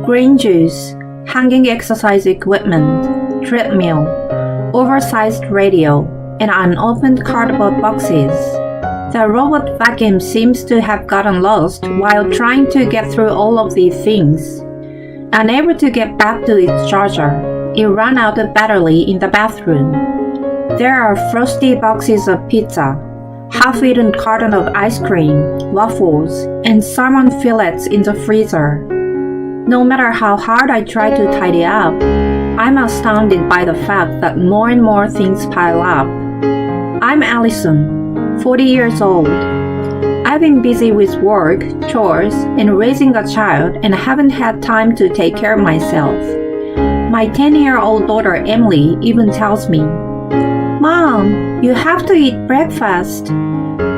green juice, hanging exercise equipment, treadmill, oversized radio, and unopened cardboard boxes. The robot vacuum seems to have gotten lost while trying to get through all of these things. Unable to get back to its charger, it ran out of battery in the bathroom. There are frosty boxes of pizza, half-eaten carton of ice cream, waffles, and salmon fillets in the freezer. No matter how hard I try to tidy up, I'm astounded by the fact that more and more things pile up. I'm Allison, 40 years old. I've been busy with work, chores, and raising a child and haven't had time to take care of myself. My 10-year-old daughter Emily even tells me, "Mom, you have to eat breakfast."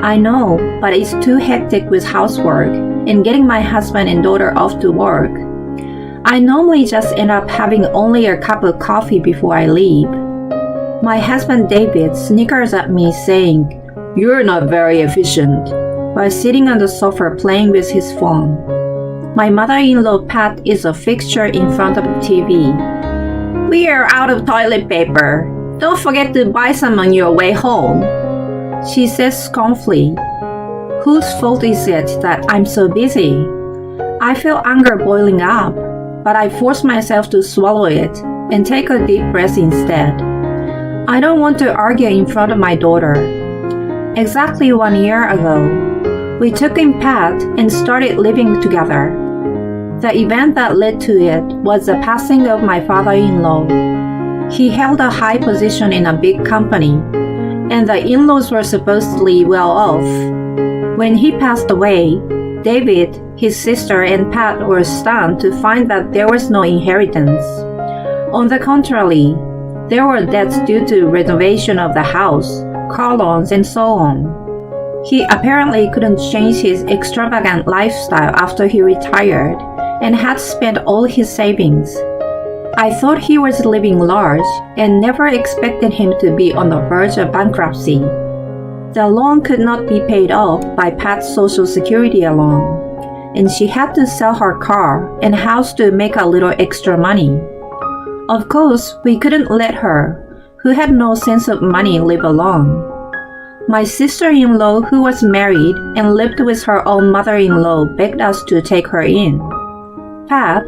I know, but it's too hectic with housework and getting my husband and daughter off to work. I normally just end up having only a cup of coffee before I leave. My husband David snickers at me saying, "You're not very efficient," while sitting on the sofa playing with his phone. My mother-in-law Pat is a fixture in front of the TV. "We are out of toilet paper. Don't forget to buy some on your way home," she says scornfully. Whose fault is it that I'm so busy? I feel anger boiling up, but I force myself to swallow it and take a deep breath instead. I don't want to argue in front of my daughter. Exactly 1 year ago, we took in Pat and started living together. The event that led to it was the passing of my father-in-law. He held a high position in a big company, and the in-laws were supposedly well off. When he passed away, David, his sister, and Pat were stunned to find that there was no inheritance. On the contrary, there were debts due to renovation of the house, car loans, and so on. He apparently couldn't change his extravagant lifestyle after he retired and had spent all his savings. I thought he was living large and never expected him to be on the verge of bankruptcy. The loan could not be paid off by Pat's Social Security alone, and she had to sell her car and house to make a little extra money. Of course, we couldn't let her, who had no sense of money, live alone. My sister-in-law, who was married and lived with her own mother-in-law, begged us to take her in. Pat,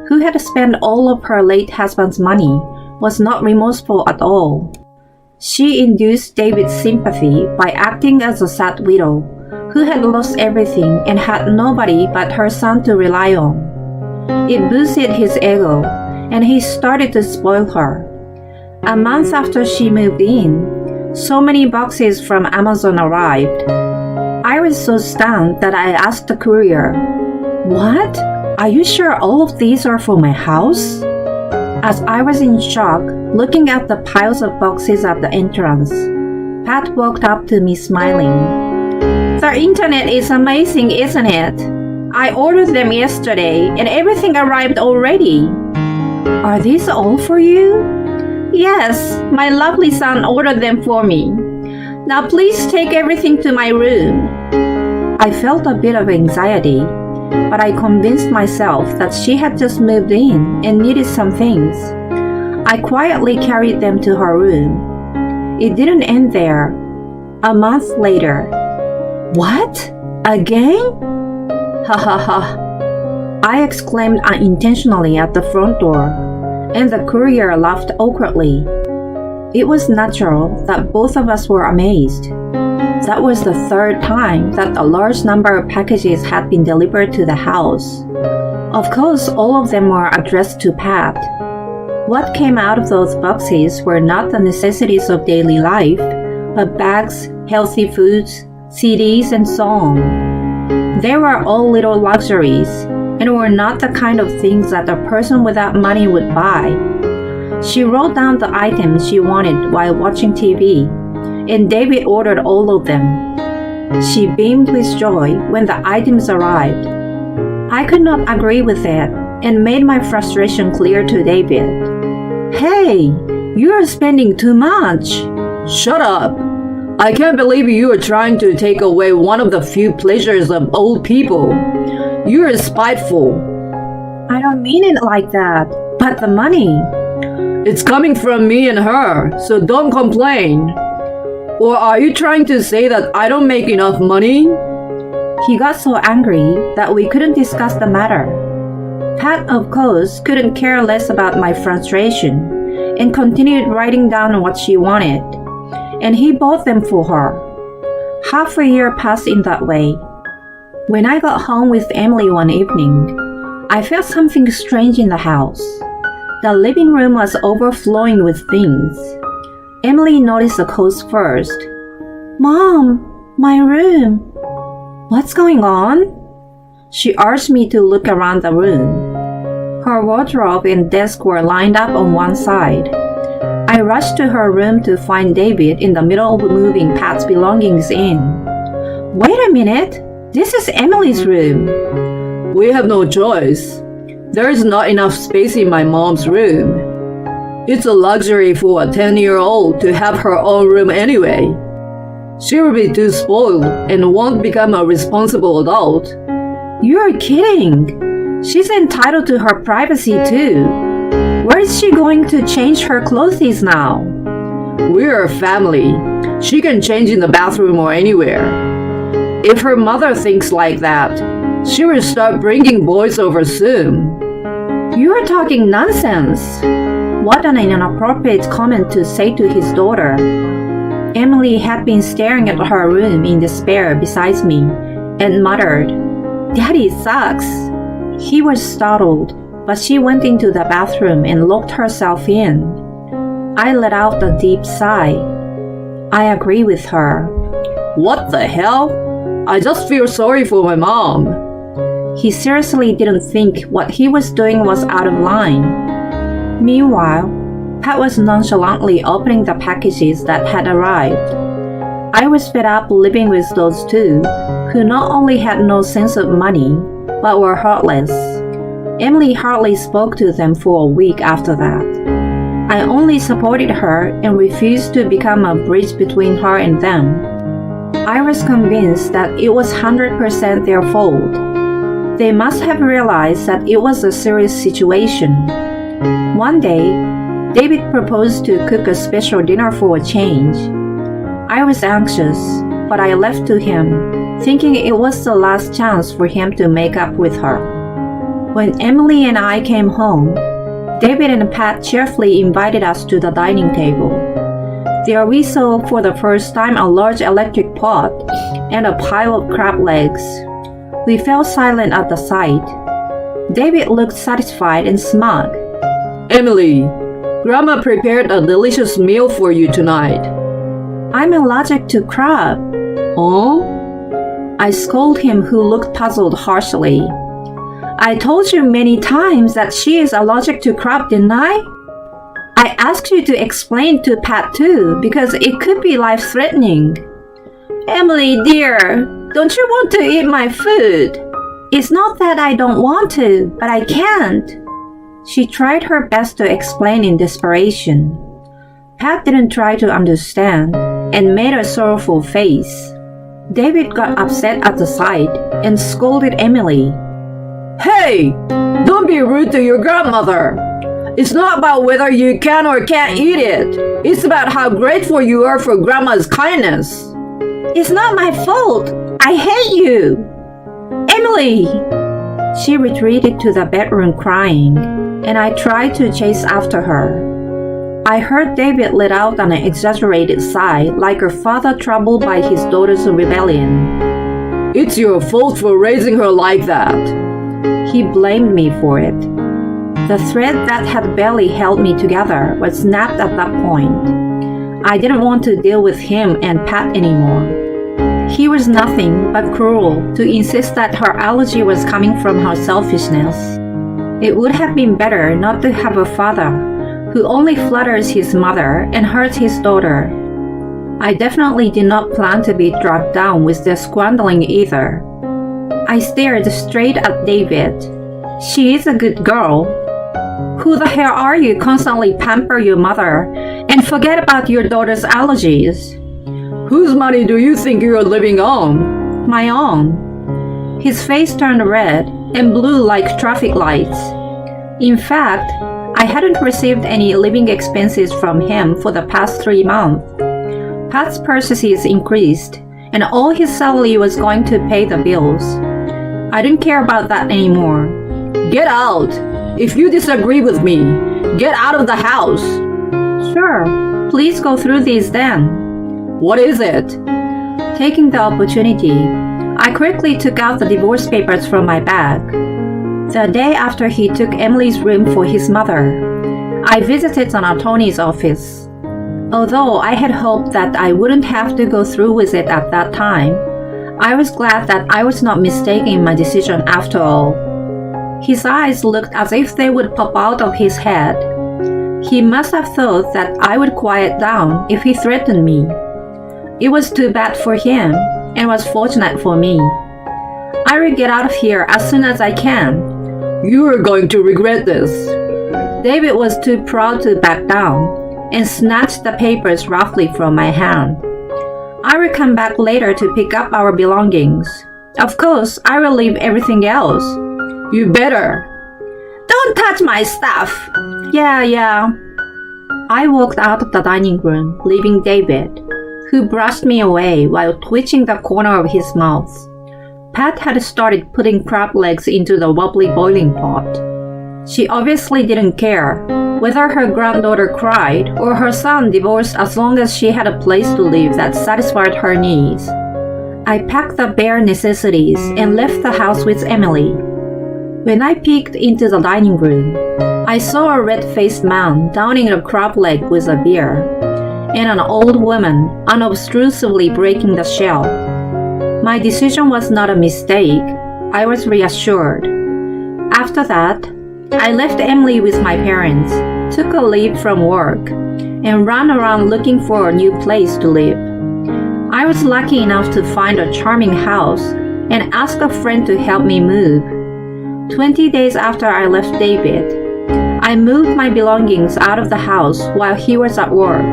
who had spent all of her late husband's money, was not remorseful at all. She induced David's sympathy by acting as a sad widow who had lost everything and had nobody but her son to rely on. It boosted his ego, and he started to spoil her. A month after she moved in, so many boxes from Amazon arrived. I was so stunned that I asked the courier, "What? Are you sure all of these are for my house?" As I was in shock, looking at the piles of boxes at the entrance, Pat walked up to me smiling. "The internet is amazing, isn't it? I ordered them yesterday and everything arrived already." "Are these all for you?" "Yes, my lovely son ordered them for me. Now please take everything to my room." I felt a bit of anxiety, but I convinced myself that she had just moved in and needed some things. I quietly carried them to her room. It didn't end there. A month later. "What? Again?" "Ha ha ha," I exclaimed unintentionally at the front door, and the courier laughed awkwardly. It was natural that both of us were amazed. That was the third time that a large number of packages had been delivered to the house. Of course, all of them were addressed to Pat. What came out of those boxes were not the necessities of daily life, but bags, healthy foods, CDs, and so on. They were all little luxuries, and were not the kind of things that a person without money would buy. She wrote down the items she wanted while watching TV, and David ordered all of them. She beamed with joy when the items arrived. I could not agree with it and made my frustration clear to David. "Hey, you are spending too much." "Shut up! I can't believe you are trying to take away one of the few pleasures of old people. You are spiteful." I don't mean it like that. But the money. It's coming from me and her, so don't complain. Or are you trying to say that I don't make enough money? He got so angry that we couldn't discuss the matter. Pat, of course, couldn't care less about my frustration and continued writing down what she wanted. And he bought them for her. Half a year passed in that way. When I got home with Emily one evening, I felt something strange in the house. The living room was overflowing with things. Emily noticed the clothes first. "Mom, my room." "What's going on?" She urged me to look around the room. Her wardrobe and desk were lined up on one side. I rushed to her room to find David in the middle of moving Pat's belongings in. "Wait a minute, this is Emily's room." We have no choice. There is not enough space in my mom's room. It's a luxury for a 10-year-old to have her own room anyway. She will be too spoiled and won't become a responsible adult. You're kidding. She's entitled to her privacy too. Where is she going to change her clothes now? We're a family. She can change in the bathroom or anywhere. If her mother thinks like that, she will start bringing boys over soon. You're talking nonsense. What an inappropriate comment to say to his daughter. Emily had been staring at her room in despair beside me and muttered, "Daddy sucks." He was startled, but she went into the bathroom and locked herself in. I let out a deep sigh. I agree with her. What the hell? I just feel sorry for my mom. He seriously didn't think what he was doing was out of line. Meanwhile, Pat was nonchalantly opening the packages that had arrived. I was fed up living with those two, who not only had no sense of money, but were heartless. Emily hardly spoke to them for a week after that. I only supported her and refused to become a bridge between her and them. I was convinced that it was 100% their fault. They must have realized that it was a serious situation. One day, David proposed to cook a special dinner for a change. I was anxious, but I left to him, thinking it was the last chance for him to make up with her. When Emily and I came home, David and Pat cheerfully invited us to the dining table. There we saw for the first time a large electric pot and a pile of crab legs. We fell silent at the sight. David looked satisfied and smug. Emily, Grandma prepared a delicious meal for you tonight. I'm allergic to crab. Oh? I scolded him, who looked puzzled harshly. I told you many times that she is allergic to crab, didn't I? I asked you to explain to Pat too, because it could be life-threatening. Emily, dear, don't you want to eat my food? It's not that I don't want to, but I can't. She tried her best to explain in desperation. Pat didn't try to understand and made a sorrowful face. David got upset at the sight and scolded Emily. Hey, don't be rude to your grandmother. It's not about whether you can or can't eat it. It's about how grateful you are for Grandma's kindness. It's not my fault. I hate you. Emily! She retreated to the bedroom crying, and I tried to chase after her. I heard David let out an exaggerated sigh, like a father troubled by his daughter's rebellion. It's your fault for raising her like that. He blamed me for it. The thread that had barely held me together was snapped at that point. I didn't want to deal with him and Pat anymore. He was nothing but cruel to insist that her allergy was coming from her selfishness. It would have been better not to have a father who only flatters his mother and hurts his daughter. I definitely did not plan to be dragged down with their squandering either. I stared straight at David. She is a good girl. Who the hell are you constantly pamper your mother and forget about your daughter's allergies? Whose money do you think you're living on? My own. His face turned red and blue like traffic lights. In fact, I hadn't received any living expenses from him for the past 3 months. Pat's purchases increased, and all his salary was going to pay the bills. I didn't care about that anymore. Get out! If you disagree with me, get out of the house! Sure, please go through these then. What is it? Taking the opportunity, I quickly took out the divorce papers from my bag. The day after he took Emily's room for his mother, I visited an attorney's office. Although I had hoped that I wouldn't have to go through with it at that time, I was glad that I was not mistaken in my decision after all. His eyes looked as if they would pop out of his head. He must have thought that I would quiet down if he threatened me. It was too bad for him, and was fortunate for me. I will get out of here as soon as I can. You are going to regret this. David was too proud to back down, and snatched the papers roughly from my hand. I will come back later to pick up our belongings. Of course, I will leave everything else. You better. Don't touch my stuff. Yeah. I walked out of the dining room, leaving David, who brushed me away while twitching the corner of his mouth. Pat had started putting crab legs into the wobbly boiling pot. She obviously didn't care whether her granddaughter cried or her son divorced, as long as she had a place to live that satisfied her needs. I packed the bare necessities and left the house with Emily. When I peeked into the dining room, I saw a red-faced man downing a crab leg with a beer, and an old woman unobtrusively breaking the shell. My decision was not a mistake. I was reassured. After that, I left Emily with my parents, took a leave from work, and ran around looking for a new place to live. I was lucky enough to find a charming house and ask a friend to help me move. 20 days after I left David, I moved my belongings out of the house while he was at work.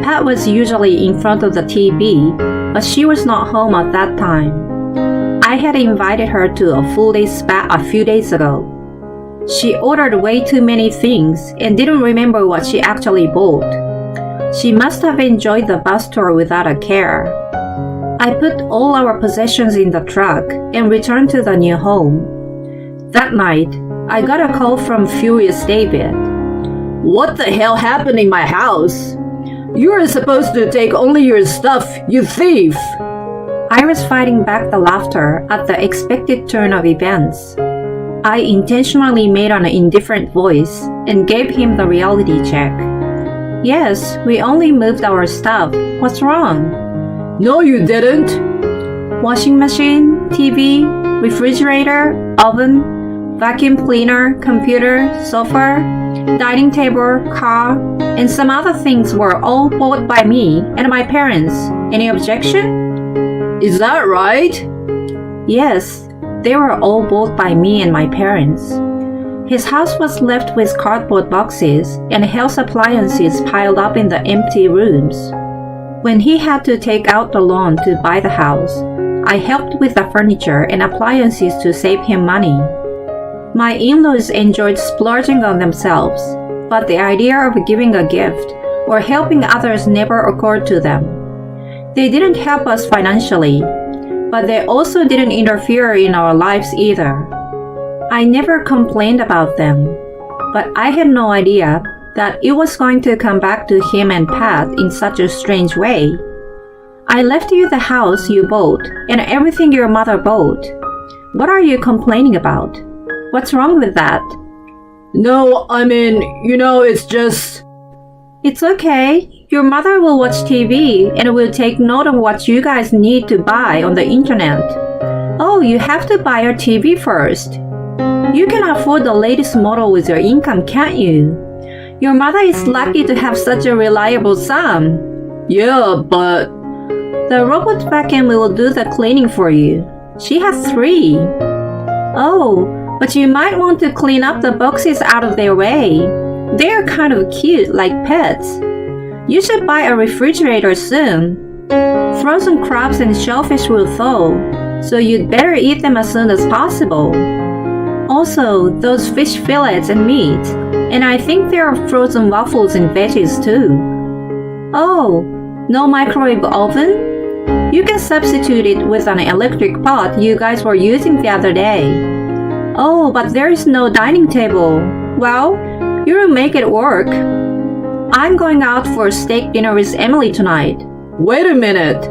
Pat was usually in front of the TV, but she was not home at that time. I had invited her to a full-day spa a few days ago. She ordered way too many things and didn't remember what she actually bought. She must have enjoyed the bus tour without a care. I put all our possessions in the truck and returned to the new home. That night, I got a call from furious David. What the hell happened in my house? You are supposed to take only your stuff, you thief! I was fighting back the laughter at the expected turn of events. I intentionally made an indifferent voice and gave him the reality check. Yes, we only moved our stuff. What's wrong? No, you didn't. Washing machine, TV, refrigerator, oven, vacuum cleaner, computer, sofa, dining table, car, and some other things were all bought by me and my parents. Any objection? Is that right? Yes, they were all bought by me and my parents. His house was left with cardboard boxes and health appliances piled up in the empty rooms. When he had to take out the loan to buy the house, I helped with the furniture and appliances to save him money. My in-laws enjoyed splurging on themselves, but the idea of giving a gift or helping others never occurred to them. They didn't help us financially, but they also didn't interfere in our lives either. I never complained about them, but I had no idea that it was going to come back to him and Pat in such a strange way. I left you the house you bought and everything your mother bought. What are you complaining about? What's wrong with that? No, I mean, it's just... It's okay. Your mother will watch TV and will take note of what you guys need to buy on the internet. Oh, you have to buy your TV first. You can afford the latest model with your income, can't you? Your mother is lucky to have such a reliable son. Yeah, but... The robot vacuum will do the cleaning for you. She has 3. Oh, but you might want to clean up the boxes out of their way. They're kind of cute, like pets. You should buy a refrigerator soon. Frozen crabs and shellfish will thaw, so you'd better eat them as soon as possible. Also, those fish fillets and meat. And I think there are frozen waffles and veggies too. Oh, no microwave oven? You can substitute it with an electric pot you guys were using the other day. Oh, but there is no dining table. Well, you'll make it work. I'm going out for steak dinner with Emily tonight. Wait a minute.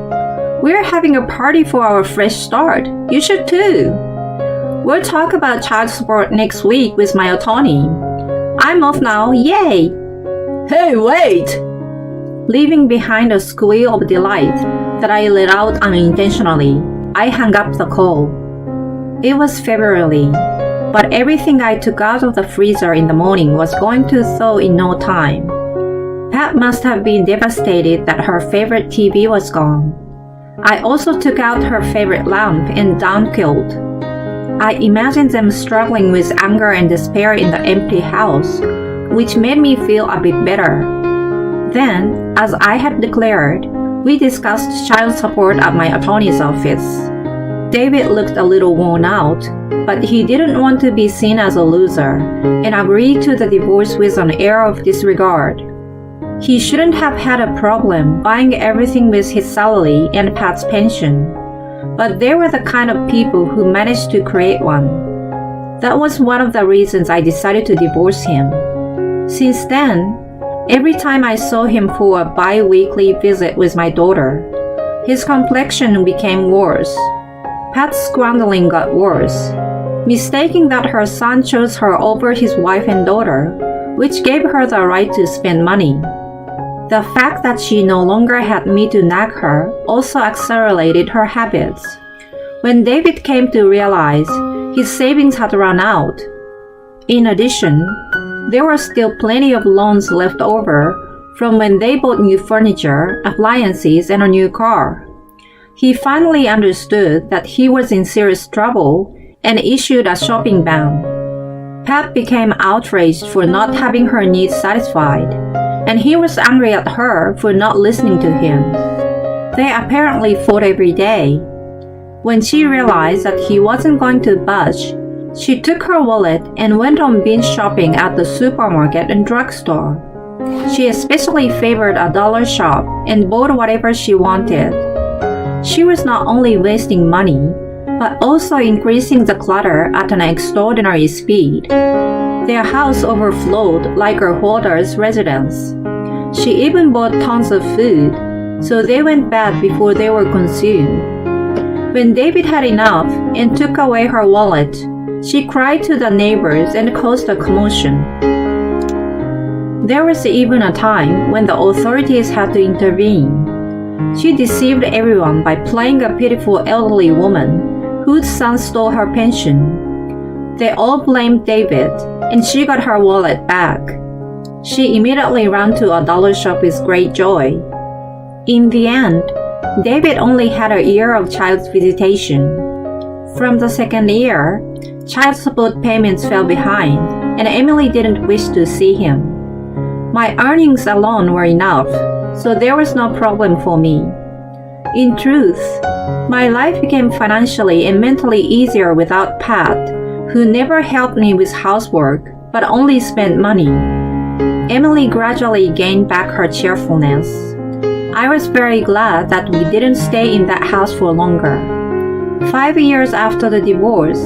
We're having a party for our fresh start. You should too. We'll talk about child support next week with my attorney. I'm off now, yay! Hey, wait! Leaving behind a squeal of delight that I let out unintentionally, I hung up the call. It was February, but everything I took out of the freezer in the morning was going to thaw in no time. Pat must have been devastated that her favorite TV was gone. I also took out her favorite lamp and down quilt. I imagined them struggling with anger and despair in the empty house, which made me feel a bit better. Then, as I had declared, we discussed child support at my attorney's office. David looked a little worn out, but he didn't want to be seen as a loser, and agreed to the divorce with an air of disregard. He shouldn't have had a problem buying everything with his salary and Pat's pension, but they were the kind of people who managed to create one. That was one of the reasons I decided to divorce him. Since then, every time I saw him for a bi-weekly visit with my daughter, his complexion became worse. Pat's squandering got worse, mistaking that her son chose her over his wife and daughter, which gave her the right to spend money. The fact that she no longer had me to nag her also accelerated her habits. When David came to realize his savings had run out. In addition, there were still plenty of loans left over from when they bought new furniture, appliances, and a new car. He finally understood that he was in serious trouble and issued a shopping ban. Pat became outraged for not having her needs satisfied, and he was angry at her for not listening to him. They apparently fought every day. When she realized that he wasn't going to budge, she took her wallet and went on binge shopping at the supermarket and drugstore. She especially favored a dollar shop and bought whatever she wanted. She was not only wasting money, but also increasing the clutter at an extraordinary speed. Their house overflowed like her hoarder's residence. She even bought tons of food, so they went bad before they were consumed. When David had enough and took away her wallet, she cried to the neighbors and caused a commotion. There was even a time when the authorities had to intervene. She deceived everyone by playing a pitiful elderly woman whose son stole her pension. They all blamed David, and she got her wallet back. She immediately ran to a dollar shop with great joy. In the end, David only had a year of child visitation. From the second year, child support payments fell behind, and Emily didn't wish to see him. My earnings alone were enough, so there was no problem for me. In truth, my life became financially and mentally easier without Pat, who never helped me with housework, but only spent money. Emily gradually gained back her cheerfulness. I was very glad that we didn't stay in that house for longer. 5 years after the divorce,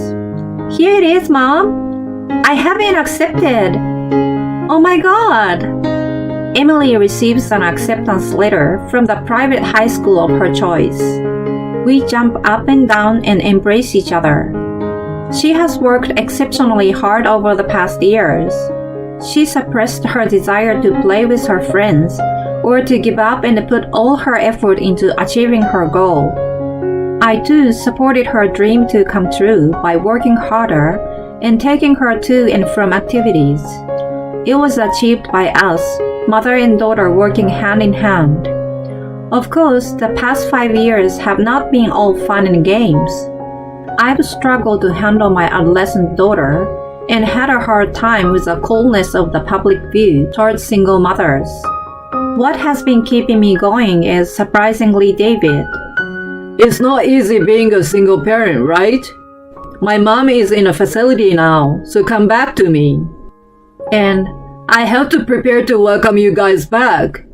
"Here it is, Mom. I have been accepted. Oh my God." Emily receives an acceptance letter from the private high school of her choice. We jump up and down and embrace each other. She has worked exceptionally hard over the past years. She suppressed her desire to play with her friends or to give up and put all her effort into achieving her goal. I too supported her dream to come true by working harder and taking her to and from activities. It was achieved by us, mother and daughter working hand in hand. Of course, the past 5 years have not been all fun and games. I've struggled to handle my adolescent daughter and had a hard time with the coldness of the public view towards single mothers. What has been keeping me going is surprisingly David. It's not easy being a single parent, right? My mom is in a facility now, so come back to me. And I have to prepare to welcome you guys back.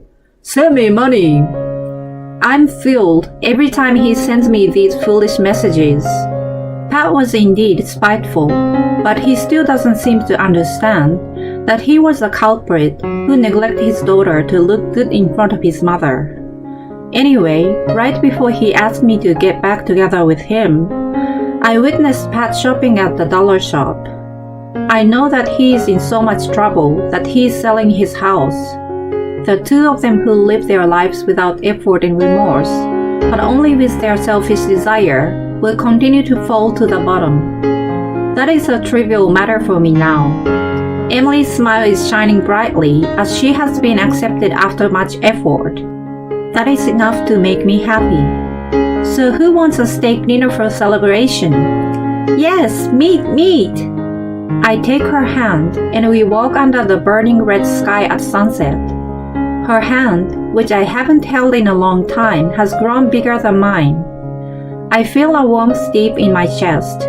Send me money. I'm filled every time he sends me these foolish messages. Pat was indeed spiteful, but he still doesn't seem to understand that he was the culprit who neglected his daughter to look good in front of his mother. Anyway, right before he asked me to get back together with him, I witnessed Pat shopping at the dollar shop. I know that he is in so much trouble that he is selling his house. The two of them who live their lives without effort and remorse, but only with their selfish desire, will continue to fall to the bottom. That is a trivial matter for me now. Emily's smile is shining brightly as she has been accepted after much effort. That is enough to make me happy. So who wants a steak dinner for celebration? Yes, meat! I take her hand and we walk under the burning red sky at sunset. Her hand, which I haven't held in a long time, has grown bigger than mine. I feel a warmth deep in my chest.